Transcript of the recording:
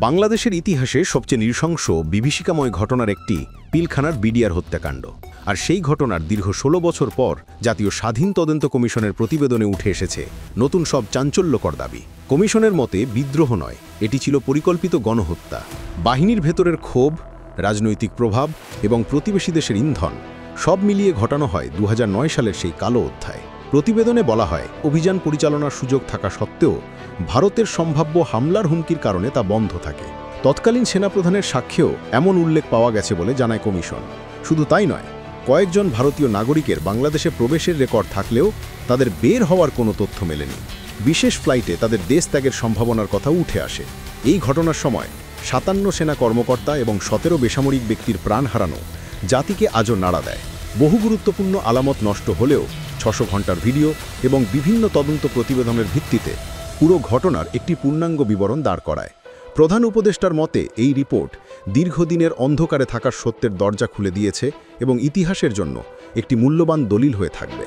বাংলাদেশের ইতিহাসে সবচেয়ে নৃশংস বিভীষিকাময় ঘটনার একটি পিলখানার বিডিআর হত্যাকাণ্ড। আর সেই ঘটনার দীর্ঘ ১৬ বছর পর জাতীয় স্বাধীন তদন্ত কমিশনের প্রতিবেদনে উঠে এসেছে নতুন সব চাঞ্চল্যকর দাবি। কমিশনের মতে বিদ্রোহ নয়, এটি ছিল পরিকল্পিত গণহত্যা। বাহিনীর ভেতরের ক্ষোভ, রাজনৈতিক প্রভাব এবং প্রতিবেশী দেশের ইন্ধন সব মিলিয়ে ঘটানো হয় ২০০৯ সালের সেই কালো অধ্যায়। প্রতিবেদনে বলা হয়, অভিযান পরিচালনার সুযোগ থাকা সত্ত্বেও ভারতের সম্ভাব্য হামলার হুমকির কারণে তা বন্ধ থাকে। তৎকালীন সেনাপ্রধানের সাক্ষ্যেও এমন উল্লেখ পাওয়া গেছে বলে জানায় কমিশন। শুধু তাই নয়, কয়েকজন ভারতীয় নাগরিকের বাংলাদেশে প্রবেশের রেকর্ড থাকলেও তাদের বের হওয়ার কোনো তথ্য মেলেনি। বিশেষ ফ্লাইটে তাদের দেশ ত্যাগের সম্ভাবনার কথা উঠে আসে। এই ঘটনার সময় ৫৭ সেনা কর্মকর্তা এবং ১৭ বেসামরিক ব্যক্তির প্রাণ হারানো জাতিকে আজও নাড়া দেয়। বহু গুরুত্বপূর্ণ আলামত নষ্ট হলেও ৬০০ ঘণ্টার ভিডিও এবং বিভিন্ন তদন্ত প্রতিবেদনের ভিত্তিতে পুরো ঘটনার একটি পূর্ণাঙ্গ বিবরণ দাঁড় করায়। প্রধান উপদেষ্টার মতে এই রিপোর্ট দীর্ঘদিনের অন্ধকারে থাকার সত্যের দরজা খুলে দিয়েছে এবং ইতিহাসের জন্য একটি মূল্যবান দলিল হয়ে থাকবে।